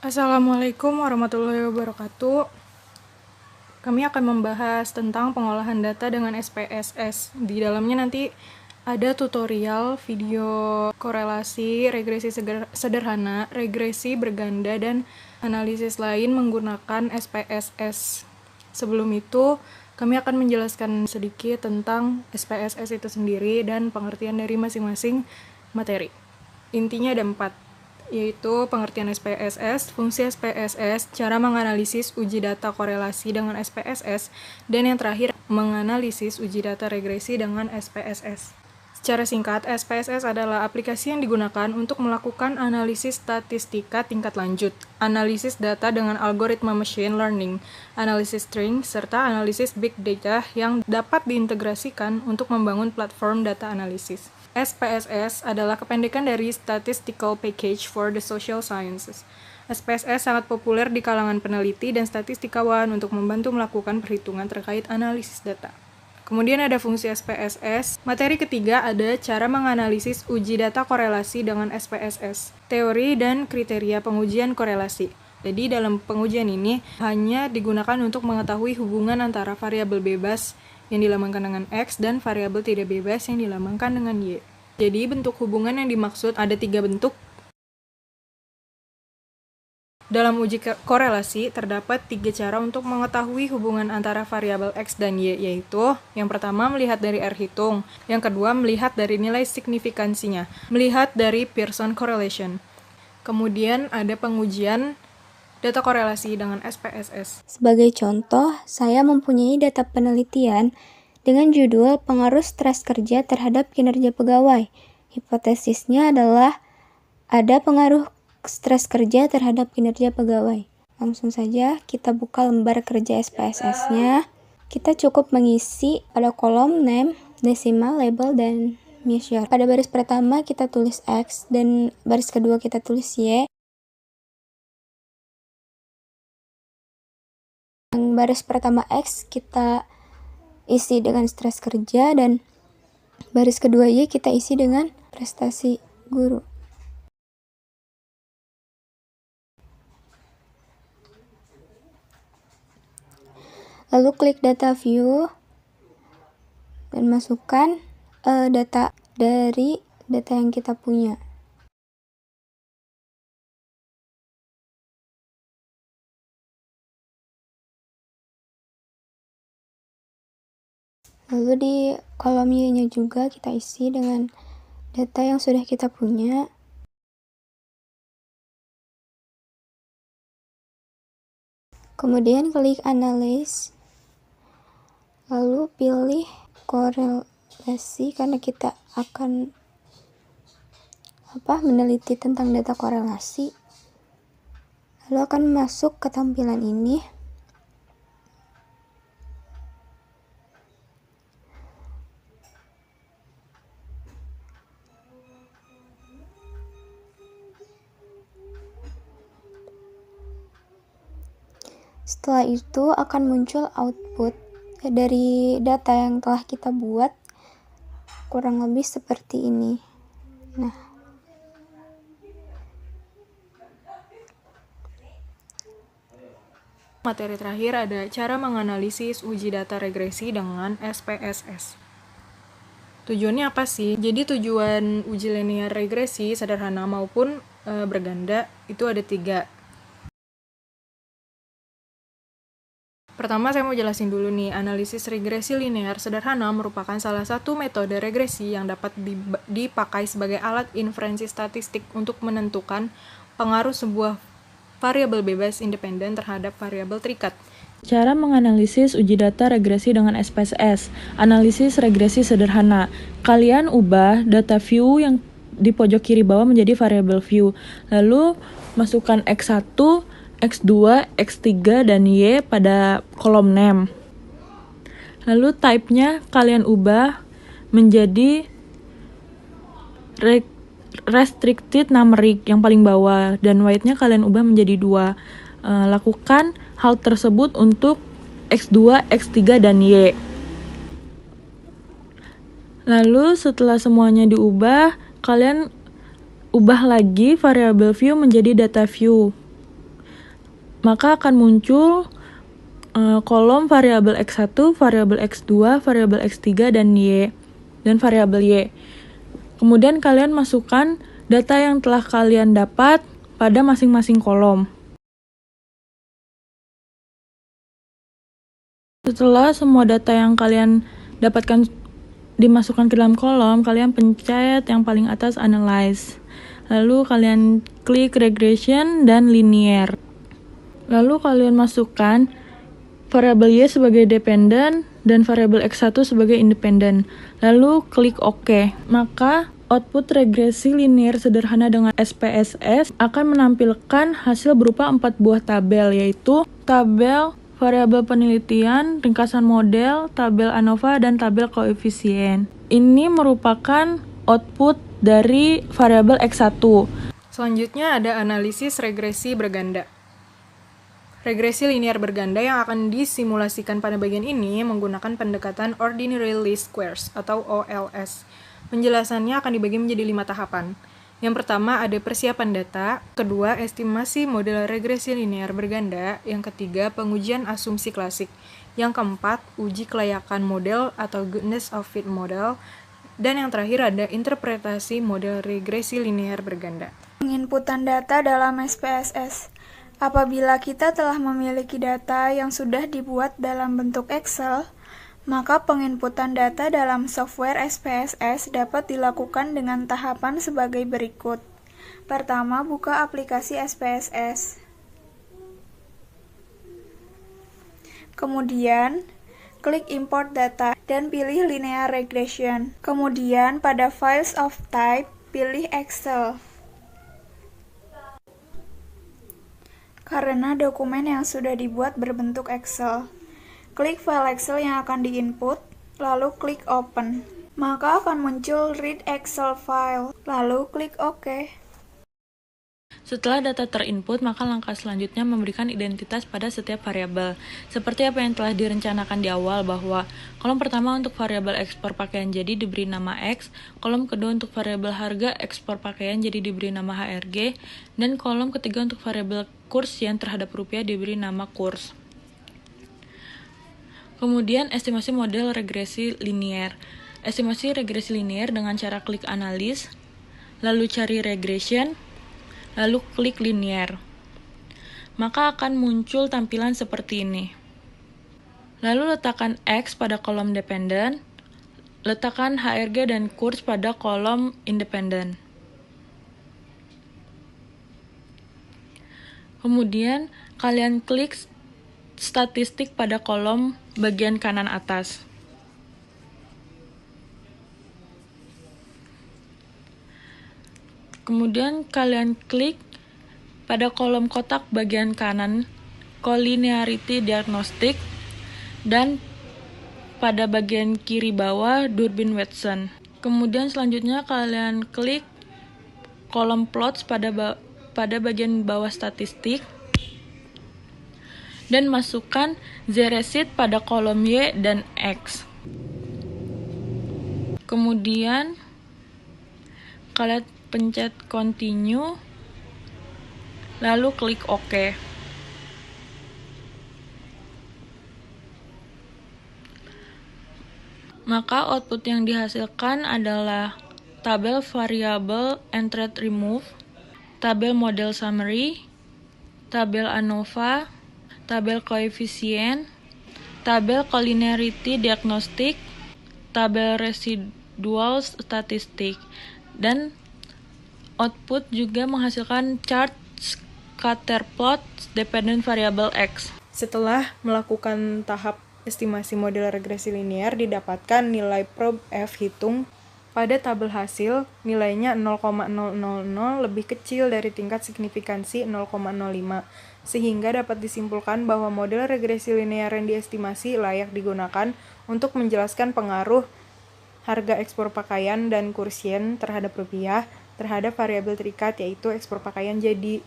Assalamualaikum warahmatullahi wabarakatuh. Kami akan membahas tentang pengolahan data dengan SPSS. Di dalamnya nanti ada tutorial, video korelasi, regresi sederhana, regresi berganda, dan analisis lain menggunakan SPSS. Sebelum itu, kami akan menjelaskan sedikit tentang SPSS itu sendiri dan pengertian dari masing-masing materi. Intinya ada 4, yaitu pengertian SPSS, fungsi SPSS, cara menganalisis uji data korelasi dengan SPSS, dan yang terakhir, menganalisis uji data regresi dengan SPSS. Secara singkat, SPSS adalah aplikasi yang digunakan untuk melakukan analisis statistika tingkat lanjut, analisis data dengan algoritma machine learning, analisis string, serta analisis big data yang dapat diintegrasikan untuk membangun platform data analisis. SPSS adalah kependekan dari Statistical Package for the Social Sciences. SPSS sangat populer di kalangan peneliti dan statistikawan untuk membantu melakukan perhitungan terkait analisis data. Kemudian ada fungsi SPSS. Materi ketiga ada cara menganalisis uji data korelasi dengan SPSS. Teori dan kriteria pengujian korelasi. Jadi dalam pengujian ini hanya digunakan untuk mengetahui hubungan antara variabel bebas yang dilambangkan dengan X dan variabel tidak bebas yang dilambangkan dengan Y. Jadi bentuk hubungan yang dimaksud ada 3 bentuk. Dalam uji korelasi, terdapat 3 cara untuk mengetahui hubungan antara variabel X dan Y, yaitu yang pertama melihat dari R hitung, yang kedua melihat dari nilai signifikansinya, melihat dari Pearson correlation. Kemudian ada pengujian data korelasi dengan SPSS. Sebagai contoh, saya mempunyai data penelitian dengan judul pengaruh stres kerja terhadap kinerja pegawai. Hipotesisnya adalah ada pengaruh stres kerja terhadap kinerja pegawai. Langsung saja kita buka lembar kerja SPSS-nya. Kita cukup mengisi pada kolom name, decimal, label, dan measure. Pada baris pertama kita tulis X dan baris kedua kita tulis Y. Yang baris pertama X kita isi dengan stres kerja dan baris kedua Y kita isi dengan prestasi guru. Lalu klik data view dan masukkan data dari data yang kita punya. Lalu di kolom Y-nya juga kita isi dengan data yang sudah kita punya. Kemudian klik Analyze. Lalu pilih korelasi karena kita akan meneliti tentang data korelasi. Lalu akan masuk ke tampilan ini. Setelah itu akan muncul output dari data yang telah kita buat, kurang lebih seperti ini. Nah, materi terakhir ada cara menganalisis uji data regresi dengan SPSS. Tujuannya apa sih? Jadi tujuan uji linear regresi sederhana maupun berganda itu ada 3. Pertama saya mau jelasin dulu nih, analisis regresi linear sederhana merupakan salah satu metode regresi yang dapat dipakai sebagai alat inferensi statistik untuk menentukan pengaruh sebuah variabel bebas independen terhadap variabel terikat. Cara menganalisis uji data regresi dengan SPSS. Analisis regresi sederhana. Kalian ubah data view yang di pojok kiri bawah menjadi variabel view. Lalu masukkan X1, X2, X3, dan Y pada kolom name. Lalu type-nya kalian ubah menjadi restricted numeric yang paling bawah, dan weight-nya kalian ubah menjadi 2. Lakukan hal tersebut untuk X2, X3, dan Y. Lalu setelah semuanya diubah, kalian ubah lagi variabel view menjadi data view. maka akan muncul kolom variabel X1, variabel X2, variabel X3, dan variabel Y. Kemudian kalian masukkan data yang telah kalian dapat pada masing-masing kolom. Setelah semua data yang kalian dapatkan dimasukkan ke dalam kolom, kalian pencet yang paling atas Analyze. Lalu kalian klik Regression dan Linear. Lalu kalian masukkan variabel Y sebagai dependent dan variabel X1 sebagai independent. Lalu klik OK. Maka output regresi linear sederhana dengan SPSS akan menampilkan hasil berupa 4 buah tabel, yaitu tabel variabel penelitian, ringkasan model, tabel ANOVA, dan tabel koefisien. Ini merupakan output dari variabel X1. Selanjutnya ada analisis regresi berganda. Regresi linear berganda yang akan disimulasikan pada bagian ini menggunakan pendekatan Ordinary Least Squares atau OLS. Penjelasannya akan dibagi menjadi 5 tahapan. Yang pertama ada persiapan data, kedua estimasi model regresi linear berganda, yang ketiga pengujian asumsi klasik, yang keempat uji kelayakan model atau goodness of fit model, dan yang terakhir ada interpretasi model regresi linear berganda. Penginputan data dalam SPSS. Apabila kita telah memiliki data yang sudah dibuat dalam bentuk Excel, maka penginputan data dalam software SPSS dapat dilakukan dengan tahapan sebagai berikut. Pertama, buka aplikasi SPSS. Kemudian, klik Import Data dan pilih Linear Regression. Kemudian, pada Files of Type, pilih Excel. Karena dokumen yang sudah dibuat berbentuk Excel, klik file Excel yang akan diinput, lalu klik Open. Maka akan muncul Read Excel File, lalu klik OK. Setelah data terinput, maka langkah selanjutnya memberikan identitas pada setiap variabel. Seperti apa yang telah direncanakan di awal, bahwa kolom pertama untuk variabel ekspor pakaian jadi diberi nama X, kolom kedua untuk variabel harga ekspor pakaian jadi diberi nama HRG, dan kolom ketiga untuk variabel kurs yang terhadap rupiah diberi nama kurs. Kemudian estimasi model regresi linear. Estimasi regresi linear dengan cara klik analis, lalu cari regression, lalu klik linear. Maka akan muncul tampilan seperti ini. Lalu letakkan X pada kolom dependent, letakkan HRG dan kurs pada kolom independent. Kemudian kalian klik statistik pada kolom bagian kanan atas. Kemudian kalian klik pada kolom kotak bagian kanan Collinearity Diagnostic dan pada bagian kiri bawah Durbin Watson. Kemudian selanjutnya kalian klik kolom plots pada bagian bawah statistik dan masukkan Z-recit pada kolom Y dan X. Kemudian kalian pencet continue, lalu klik OK. Maka output yang dihasilkan adalah tabel variable entered remove, tabel model summary, tabel ANOVA, tabel koefisien, tabel collinearity diagnostic, tabel residual statistik, dan output juga menghasilkan chart scatter plot dependent variable X. Setelah melakukan tahap estimasi model regresi linear, didapatkan nilai probe F hitung. Pada tabel hasil, nilainya 0,000 lebih kecil dari tingkat signifikansi 0,05, sehingga dapat disimpulkan bahwa model regresi linear yang diestimasi layak digunakan untuk menjelaskan pengaruh harga ekspor pakaian dan kurs yen terhadap rupiah terhadap variabel terikat, yaitu ekspor pakaian jadi.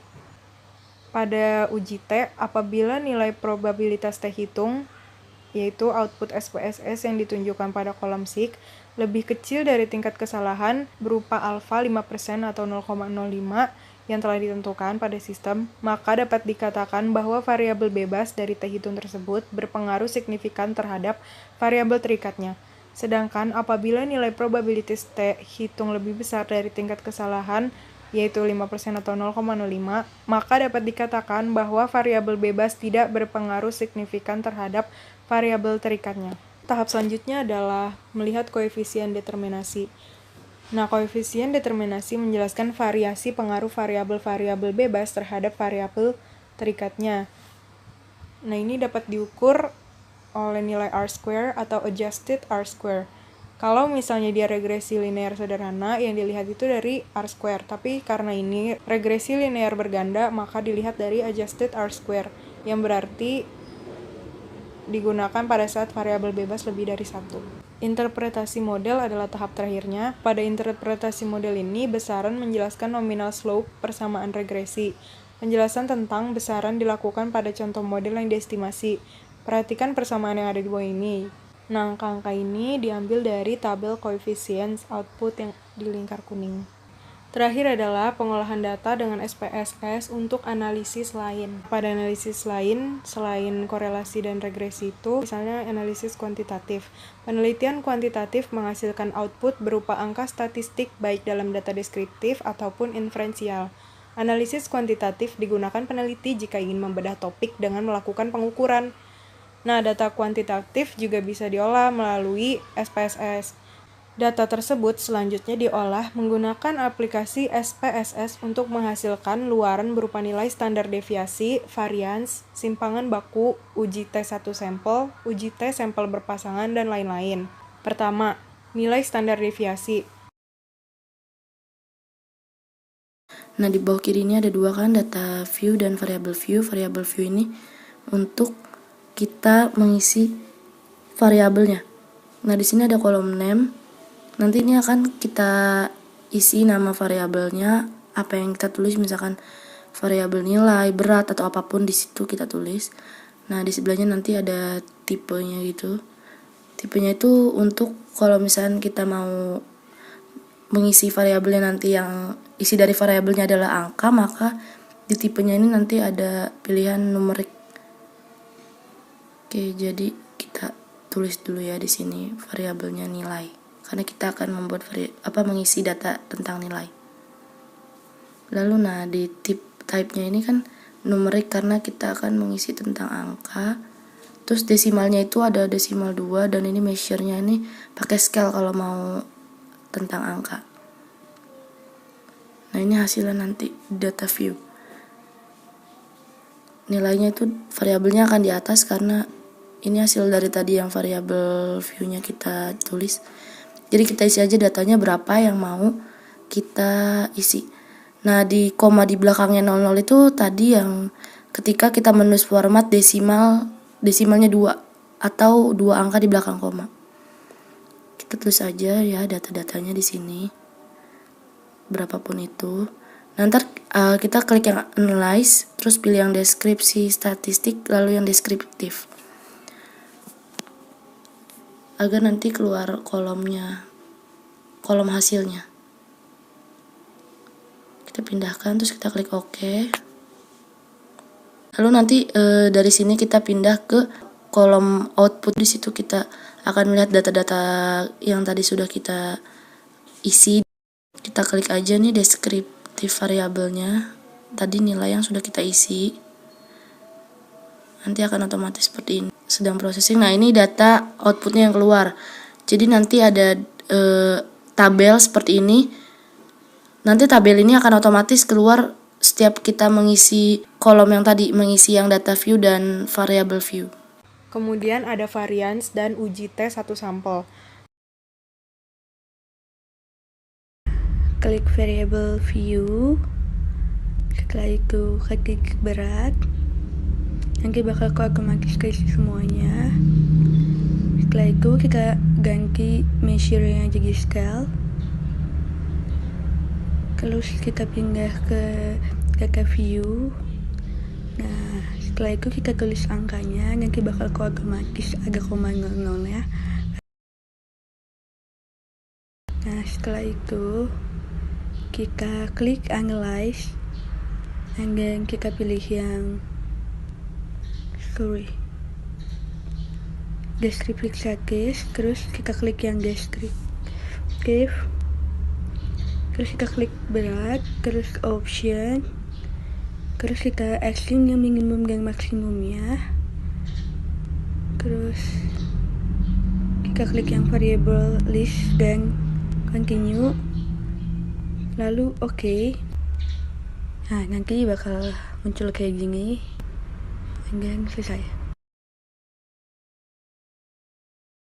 Pada uji T, apabila nilai probabilitas T hitung, yaitu output SPSS yang ditunjukkan pada kolom SIG, lebih kecil dari tingkat kesalahan berupa alfa 5% atau 0,05 yang telah ditentukan pada sistem, maka dapat dikatakan bahwa variabel bebas dari T hitung tersebut berpengaruh signifikan terhadap variabel terikatnya. Sedangkan apabila nilai probabilitas T hitung lebih besar dari tingkat kesalahan, yaitu 5% atau 0,05, maka dapat dikatakan bahwa variabel bebas tidak berpengaruh signifikan terhadap variabel terikatnya. Tahap selanjutnya adalah melihat koefisien determinasi. Nah, koefisien determinasi menjelaskan variasi pengaruh variabel-variabel bebas terhadap variabel terikatnya. Nah, ini dapat diukur oleh nilai R-square atau adjusted R-square. Kalau misalnya dia regresi linear sederhana, yang dilihat itu dari R-square. Tapi karena ini regresi linear berganda, maka dilihat dari adjusted R-square, yang berarti digunakan pada saat variabel bebas lebih dari satu. Interpretasi model adalah tahap terakhirnya. Pada interpretasi model ini, besaran menjelaskan nominal slope persamaan regresi. Penjelasan tentang besaran dilakukan pada contoh model yang diestimasi. Perhatikan persamaan yang ada di bawah ini. Nah, angka-angka ini diambil dari tabel coefficients output yang di lingkar kuning. Terakhir adalah pengolahan data dengan SPSS untuk analisis lain. Pada analisis lain, selain korelasi dan regresi itu, misalnya analisis kuantitatif. Penelitian kuantitatif menghasilkan output berupa angka statistik baik dalam data deskriptif ataupun inferensial. Analisis kuantitatif digunakan peneliti jika ingin membedah topik dengan melakukan pengukuran. Nah, data kuantitatif juga bisa diolah melalui SPSS. Data tersebut selanjutnya diolah menggunakan aplikasi SPSS untuk menghasilkan luaran berupa nilai standar deviasi, varians, simpangan baku, uji T1 sampel, uji T sampel berpasangan, dan lain-lain. Pertama, nilai standar deviasi. Nah, di bawah kiri ini ada dua kan, data view dan variable view. Variable view ini untuk kita mengisi variabelnya. Nah, di sini ada kolom name. Nanti ini akan kita isi nama variabelnya, apa yang kita tulis, misalkan variabel nilai, berat, atau apapun di situ kita tulis. Nah, di sebelahnya nanti ada tipenya gitu. Tipenya itu untuk kalau misalkan kita mau mengisi variabelnya nanti yang isi dari variabelnya adalah angka, maka di tipenya ini nanti ada pilihan numerik. Oke, jadi kita tulis dulu ya di sini variabelnya nilai. Karena kita akan membuat mengisi data tentang nilai. Lalu di type-nya ini kan numerik karena kita akan mengisi tentang angka. Terus desimalnya itu ada desimal 2 dan ini measure-nya ini pakai scale kalau mau tentang angka. Nah, ini hasilnya nanti data view. Nilainya itu variabelnya akan di atas karena ini hasil dari tadi yang variabel view-nya kita tulis. Jadi kita isi aja datanya berapa yang mau kita isi. Nah, di koma di belakangnya 00 itu tadi yang ketika kita menulis format desimalnya 2 atau 2 angka di belakang koma. Kita tulis aja ya data-datanya di sini. Berapapun itu. Nanti kita klik yang analyze, terus pilih yang deskripsi statistik, lalu yang deskriptif. Agar nanti keluar kolom hasilnya. Kita pindahkan, terus kita klik OK. Lalu nanti dari sini kita pindah ke kolom output. Di situ kita akan melihat data-data yang tadi sudah kita isi. Kita klik aja nih deskriptif variabelnya. Tadi nilai yang sudah kita isi. Nanti akan otomatis seperti ini. Sedang processing. Nah, ini data outputnya yang keluar. Jadi nanti ada tabel seperti ini. Nanti tabel ini akan otomatis keluar setiap kita mengisi kolom yang tadi, mengisi yang data view dan variable view. Kemudian ada variance dan uji T1 sampel. Klik variable view. Setelah itu klik berat. Nanti bakal otomatis keisi semuanya. Setelah itu kita ganti measure-nya jadi scale. Terus kita pindah ke data view. Nah, setelah itu kita tulis angkanya. Nanti bakal otomatis ada koma 00 ya. Nah, setelah itu kita klik analyze. and then kita pilih yang deskripsi case, terus kita klik yang deskriptif, terus kita klik berat, terus option, terus kita assign yang minimum dan maksimumnya, terus kita klik yang variable list dan continue, lalu oke. Nah, nanti bakal muncul kayak gini, dan selesai.